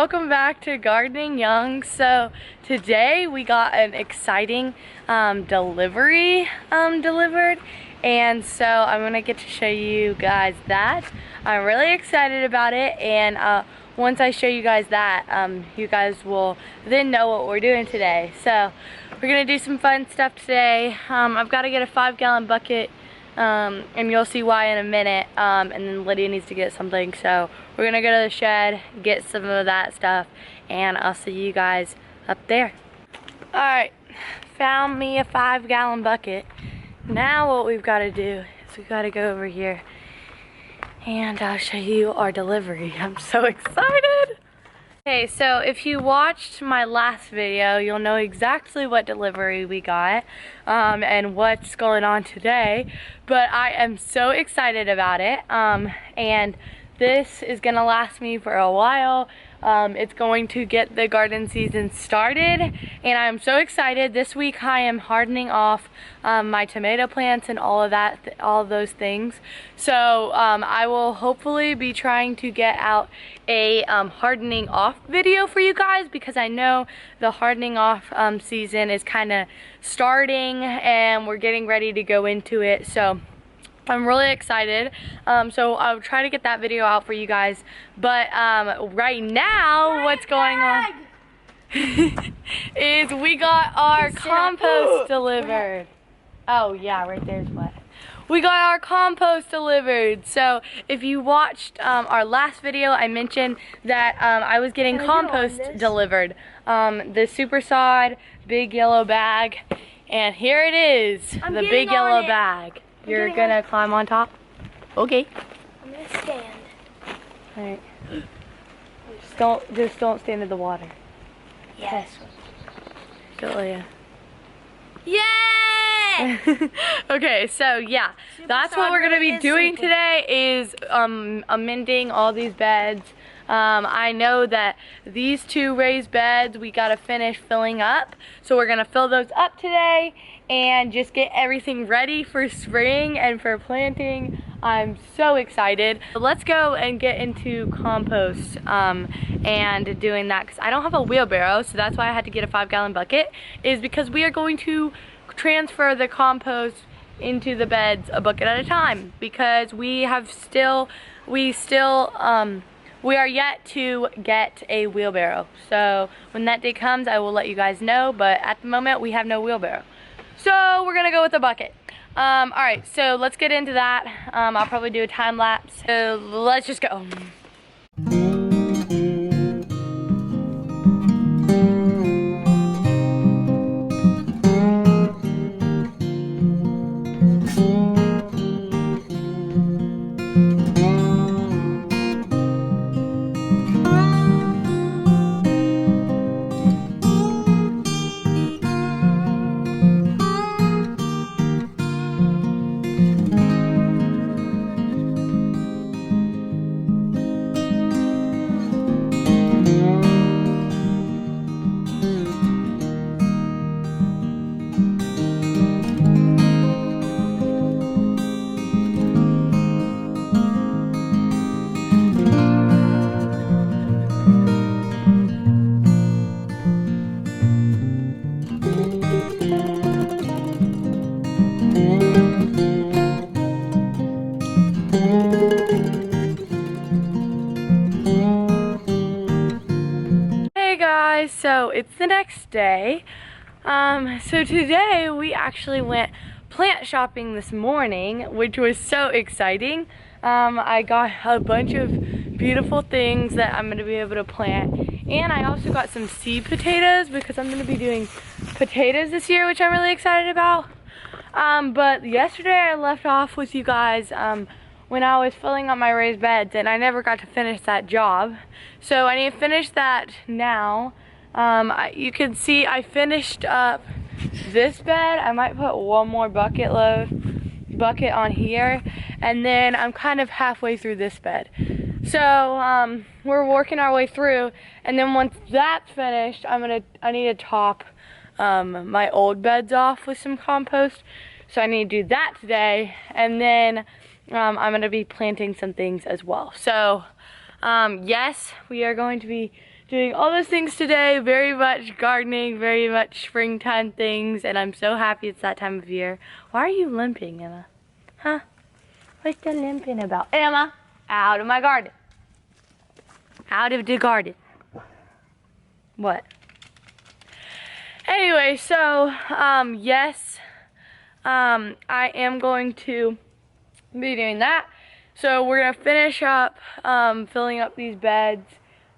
welcome back to Gardening Young. So today we got an exciting delivery delivered, and so I'm gonna get to show you guys that. I'm really excited about it, and once I show you guys that, you guys will then know what we're doing today. So we're gonna do some fun stuff today. I've got to get a 5-gallon bucket, and you'll see why in a minute, and then Lydia needs to get something, so we're gonna go to the shed, get some of that stuff, and I'll see you guys up there. Alright, found me a 5-gallon bucket. Now what we've got to do is we've got to go over here and I'll show you our delivery. I'm so excited! Okay, so if you watched my last video, you'll know exactly what delivery we got and what's going on today. But I am so excited about it, and this is gonna last me for a while. It's going to get the garden season started, and I'm so excited. This week I am hardening off my tomato plants and all of that, all of those things. So I will hopefully be trying to get out a hardening off video for you guys, because I know the hardening off season is kind of starting and we're getting ready to go into it. So I'm really excited, so I'll try to get that video out for you guys. But right now, what's going on is we got our compost delivered. Oh yeah, right there's what. We got our compost delivered. So if you watched our last video, I mentioned that I was getting compost delivered. The super sod big yellow bag, and here it is, the big yellow bag. You're gonna climb on top? Okay. I'm gonna stand. Alright. Just don't stand in the water. Yes. Go, Leah. Yay! Okay, so yeah, that's what we're gonna be doing today, is amending all these beds. I know that these 2 raised beds we gotta finish filling up, so we're gonna fill those up today and just get everything ready for spring and for planting. I'm so excited. Let's go and get into compost and doing that, because I don't have a wheelbarrow, so that's why I had to get a 5-gallon bucket, is because we are going to transfer the compost into the beds a bucket at a time, because we are yet to get a wheelbarrow. So when that day comes, I will let you guys know, but at the moment we have no wheelbarrow. So we're gonna go with a bucket. Alright, so let's get into that. I'll probably do a time lapse. So let's just go. So it's the next day. So today we actually went plant shopping this morning, which was so exciting. I got a bunch of beautiful things that I'm going to be able to plant, and I also got some seed potatoes, because I'm going to be doing potatoes this year, which I'm really excited about. But yesterday I left off with you guys when I was filling up my raised beds, and I never got to finish that job. So I need to finish that now. You can see I finished up this bed. I might put one more bucket on here, and then I'm kind of halfway through this bed. So we're working our way through, and then once that's finished, I need to top my old beds off with some compost. So I need to do that today, and then I'm gonna be planting some things as well. So yes, we are going to be doing all those things today. Very much gardening, very much springtime things, and I'm so happy it's that time of year. Why are you limping, Emma? Huh? What's the limping about? Emma, out of my garden. Out of the garden. What? Anyway, so, yes, I am going to be doing that. So we're gonna finish up filling up these beds.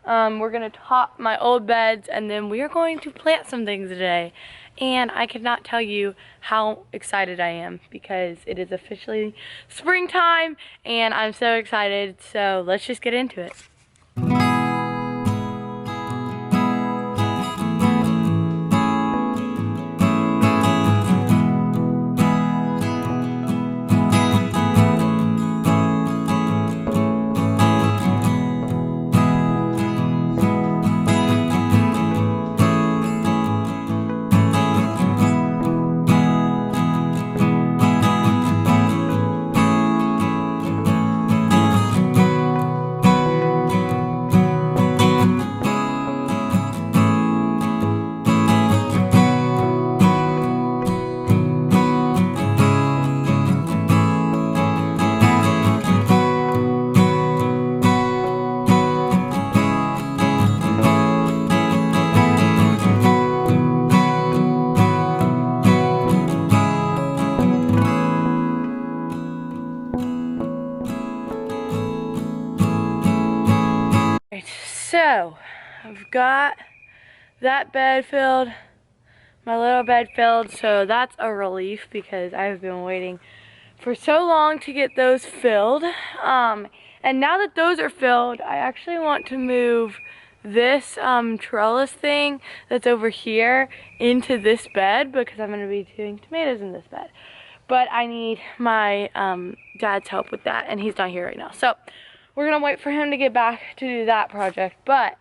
We're gonna top my old beds, and then we are going to plant some things today. And I cannot tell you how excited I am because it is officially springtime and I'm so excited. So let's just get into it. So, I've got that bed filled, my little bed filled, so that's a relief because I've been waiting for so long to get those filled. And now that those are filled, I actually want to move this trellis thing that's over here into this bed because I'm going to be doing tomatoes in this bed. But I need my dad's help with that, and he's not here right now. So we're going to wait for him to get back to do that project. But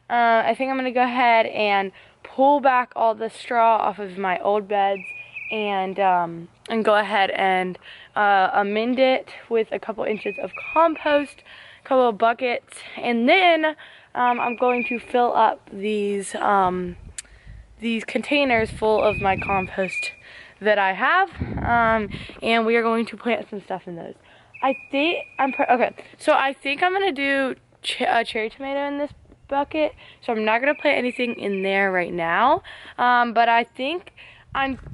I think I'm going to go ahead and pull back all the straw off of my old beds and go ahead and amend it with a couple inches of compost, a couple of buckets, and then I'm going to fill up these containers full of my compost that I have, and we are going to plant some stuff in those. I think okay. So I think I'm gonna do a cherry tomato in this bucket. So I'm not gonna plant anything in there right now. But I'm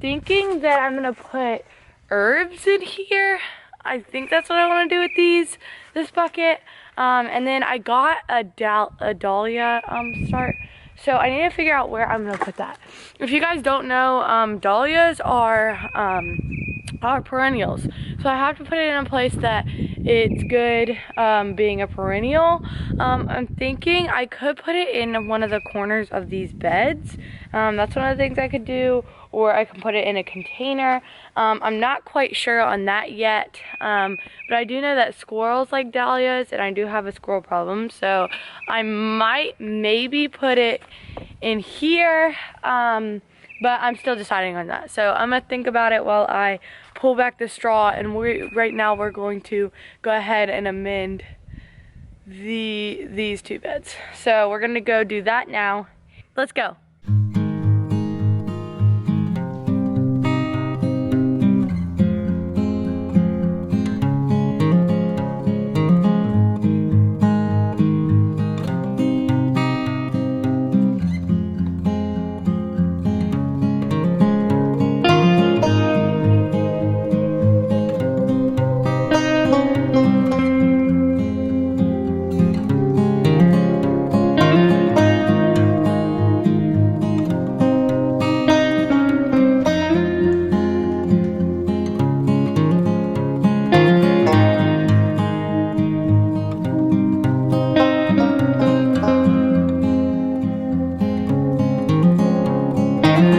thinking that I'm gonna put herbs in here. I think that's what I want to do with this bucket. And then I got a dahlia start. So I need to figure out where I'm gonna put that. If you guys don't know, dahlias are perennials. So I have to put it in a place that it's good being a perennial. I'm thinking I could put it in one of the corners of these beds. That's one of the things I could do, or I can put it in a container. I'm not quite sure on that yet, but I do know that squirrels like dahlias, and I do have a squirrel problem, so I might maybe put it in here, but I'm still deciding on that. So I'm gonna think about it while I pull back the straw, and right now we're going to go ahead and amend these two beds. So we're gonna go do that now. Let's go.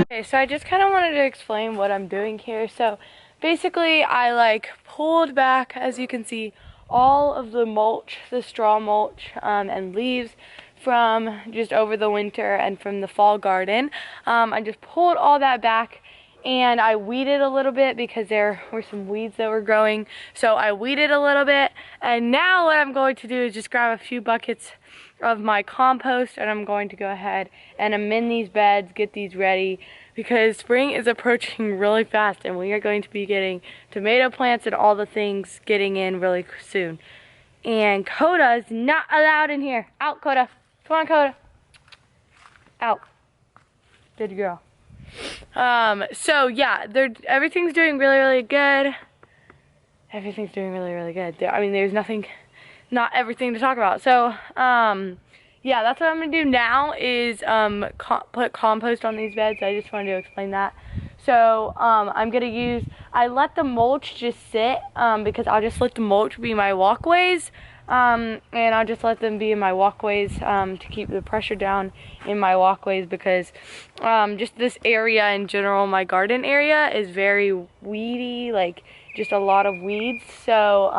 Okay, so I just kind of wanted to explain what I'm doing here. So basically I pulled back, as you can see, all of the mulch, the straw mulch and leaves from just over the winter and from the fall garden. I just pulled all that back, and I weeded a little bit because there were some weeds that were growing. So I weeded a little bit, and now what I'm going to do is just grab a few buckets of my compost, and I'm going to go ahead and amend these beds, get these ready, because spring is approaching really fast and we are going to be getting tomato plants and all the things getting in really soon. And Coda is not allowed in here. Out, Coda. Come on, Coda. Out. Good girl. So yeah, everything's doing really, really good. Everything's doing really, really good. I mean, there's not everything to talk about. So, yeah, that's what I'm gonna do now is put compost on these beds. I just wanted to explain that. So, I'm gonna I let the mulch just sit, because I'll just let the mulch be my walkways. And I'll just let them be in my walkways, to keep the pressure down in my walkways, because, just this area in general, my garden area is very weedy, like just a lot of weeds. So,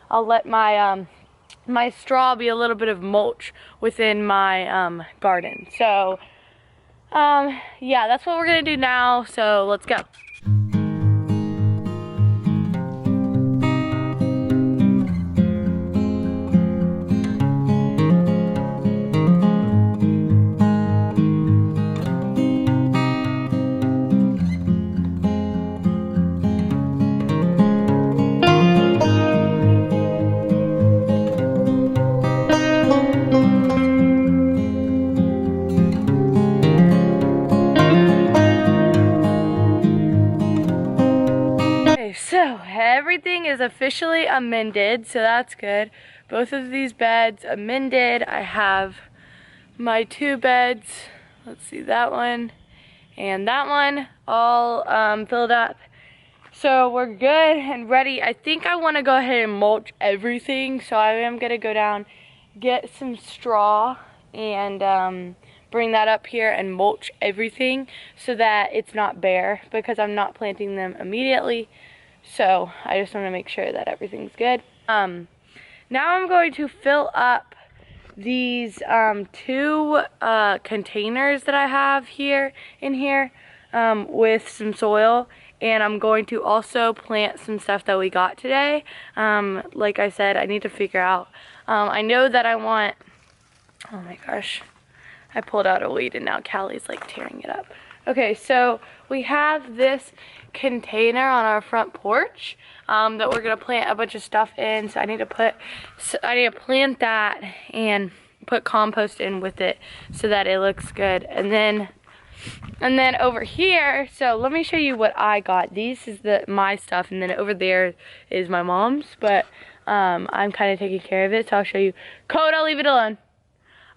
I'll let my, my straw be a little bit of mulch within my, garden. So, yeah, that's what we're gonna do now. So let's go. So everything is officially amended, so that's good. Both of these beds amended. I have my 2 beds, let's see, that one and that one, all filled up. So we're good and ready. I think I want to go ahead and mulch everything, so I am going to go down, get some straw, and bring that up here and mulch everything so that it's not bare, because I'm not planting them immediately. So I just want to make sure that everything's good. Now I'm going to fill up these 2 containers that I have in here with some soil, and I'm going to also plant some stuff that we got today. Like I said, I need to figure out, I know that I want, oh my gosh, I pulled out a weed and now Callie's like tearing it up. Okay, so we have this container on our front porch that we're gonna plant a bunch of stuff in. So I need to plant that and put compost in with it so that it looks good. And then over here, so let me show you what I got. This is my stuff, and then over there is my mom's, but I'm kind of taking care of it, so I'll show you. Coda, leave it alone.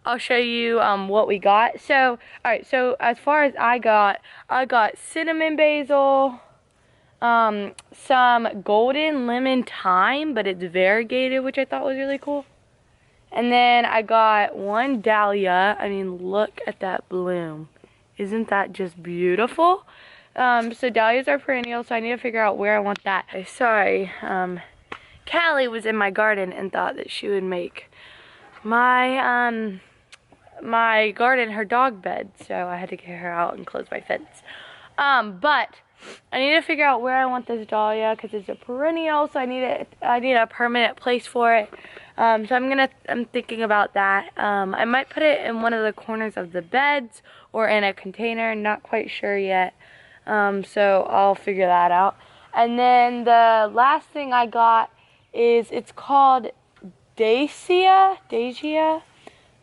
I'll show you what we got. So, alright, so as far as I got cinnamon basil, some golden lemon thyme, but it's variegated, which I thought was really cool. And then I got 1 dahlia. I mean, look at that bloom. Isn't that just beautiful? So dahlias are perennial, so I need to figure out where I want that. Sorry, Callie was in my garden and thought that she would make my my garden her dog bed, so I had to get her out and close my fence. But I need to figure out where I want this dahlia, because it's a perennial, so I need a permanent place for it. So I'm thinking about that. I might put it in one of the corners of the beds or in a container, not quite sure yet. So I'll figure that out. And then the last thing I got is, it's called Dacia,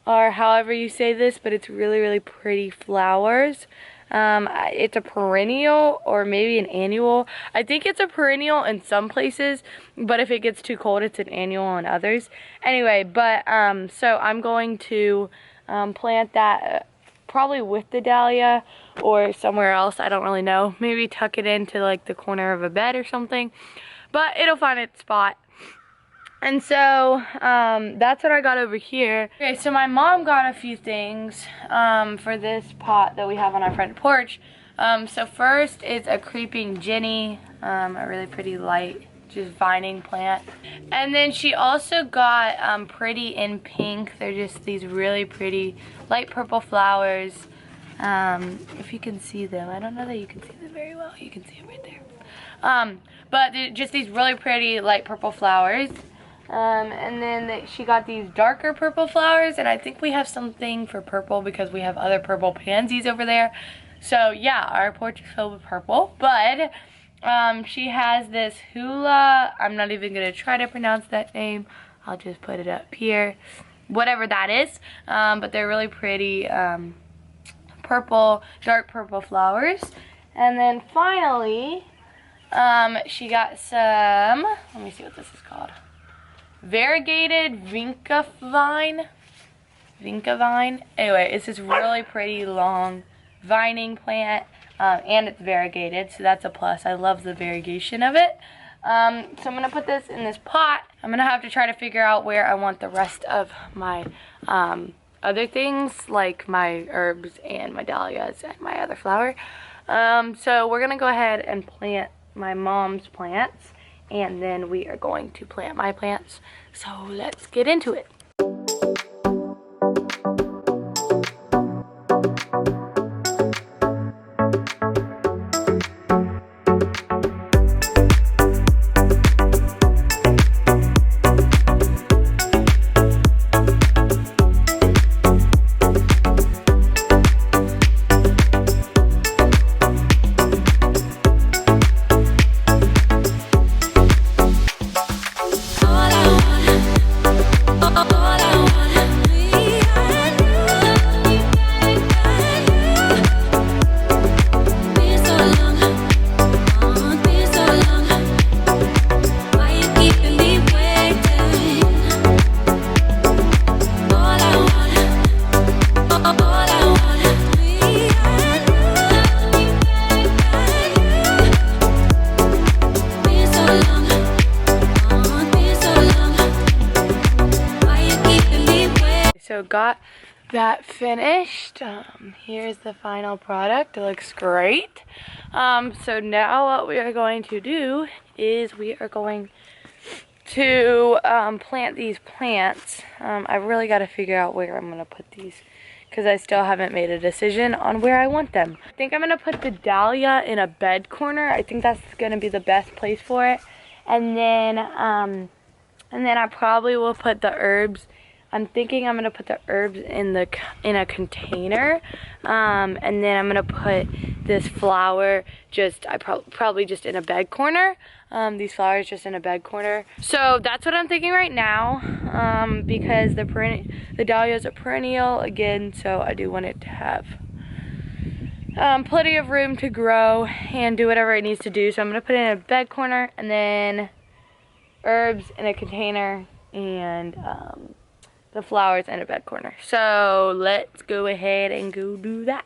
or however you say this, but it's really, really pretty flowers. It's a perennial or maybe an annual. I think it's a perennial in some places, but if it gets too cold, it's an annual in others. Anyway, but so I'm going to plant that probably with the dahlia or somewhere else. I don't really know. Maybe tuck it into like the corner of a bed or something, but it'll find its spot. And so, that's what I got over here. Okay, so my mom got a few things, for this pot that we have on our front porch. So first is a creeping Jenny, a really pretty light, just vining plant. And then she also got, pretty in pink. They're just these really pretty light purple flowers. If you can see them. I don't know that you can see them very well. You can see them right there. But just these really pretty light purple flowers. And then she got these darker purple flowers, and I think we have something for purple because we have other purple pansies over there. So yeah, our porch is filled with purple, but she has this hula. I'm not even gonna try to pronounce that name. I'll just put it up here. Whatever that is, but they're really pretty purple, dark purple flowers. And then finally, she got some, let me see what this is called. Variegated vinca vine. Anyway, it's this really pretty long vining plant, and it's variegated, so that's a plus. I love the variegation of it. So I'm gonna put this in this pot. I'm gonna have to try to figure out where I want the rest of my other things, like my herbs and my dahlias and my other flower. So we're gonna go ahead and plant my mom's plants, and then we are going to plant my plants. So let's get into it. So got that finished. Here's the final product. It looks great. So now what we are going to do is we are going to plant these plants. I really got to figure out where I'm going to put these because I still haven't made a decision on where I want them. I think I'm going to put the dahlia in a bed corner. I think that's going to be the best place for it. And then I probably will put the herbs. I'm thinking I'm gonna put the herbs in a container, and then I'm gonna put this flower probably just in a bed corner. These flowers just in a bed corner. So that's what I'm thinking right now, because the dahlias are perennial again, so I do want it to have plenty of room to grow and do whatever it needs to do. So I'm gonna put it in a bed corner, and then herbs in a container, and the flowers in a bed corner. So let's go ahead and go do that.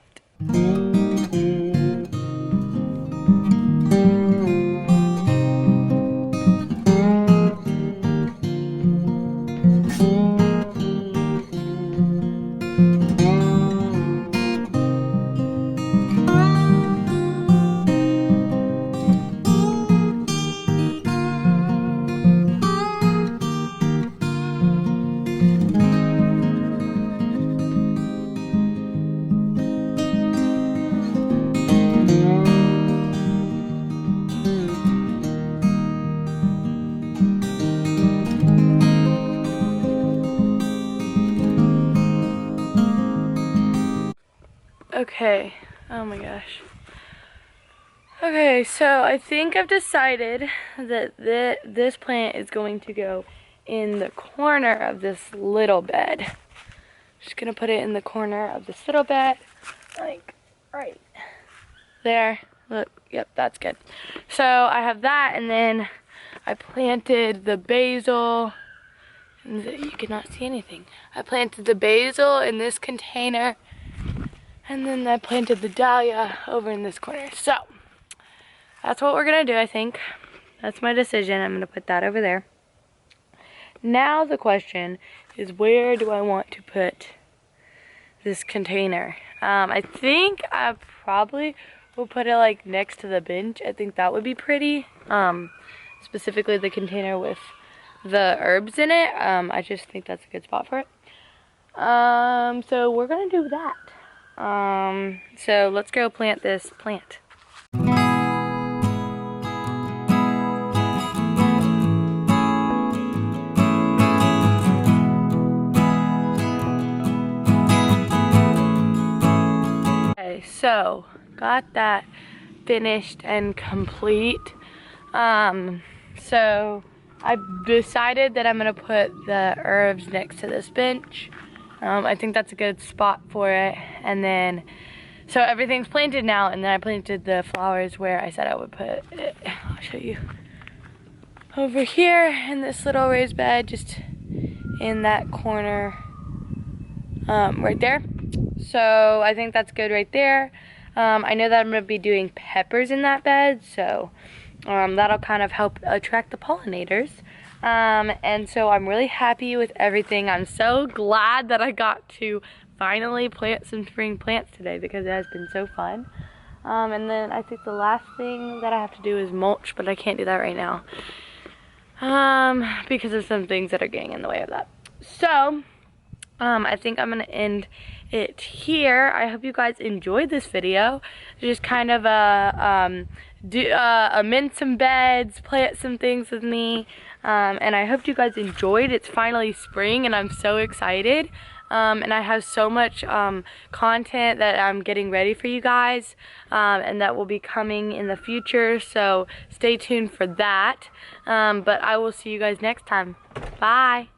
Okay, oh my gosh. Okay, so I think I've decided that this plant is going to go in the corner of this little bed. Just gonna put it in the corner of this little bed, like right there. Look, yep, that's good. So I have that, and then I planted the basil. You cannot see anything. I planted the basil in this container, and then I planted the dahlia over in this corner. So that's what we're gonna do, I think. That's my decision. I'm gonna put that over there. Now the question is, where do I want to put this container? I think I probably will put it like next to the bench. I think that would be pretty. Specifically the container with the herbs in it. I just think that's a good spot for it. So we're gonna do that. So let's go plant this plant. So got that finished and complete. So I decided that I'm gonna put the herbs next to this bench. I think that's a good spot for it. And then, so everything's planted now, and then I planted the flowers where I said I would put it. I'll show you. Over here in this little raised bed, just in that corner, right there. So I think that's good right there. I know that I'm gonna be doing peppers in that bed, so that'll kind of help attract the pollinators. And so I'm really happy with everything. I'm so glad that I got to finally plant some spring plants today because it has been so fun. And then I think the last thing that I have to do is mulch, but I can't do that right now because of some things that are getting in the way of that. So I think I'm gonna end it here. I hope you guys enjoyed this video. Just kind of amend some beds, plant some things with me, and I hope you guys enjoyed. It's finally spring and I'm so excited, and I have so much content that I'm getting ready for you guys, and that will be coming in the future, so stay tuned for that. But I will see you guys next time. Bye.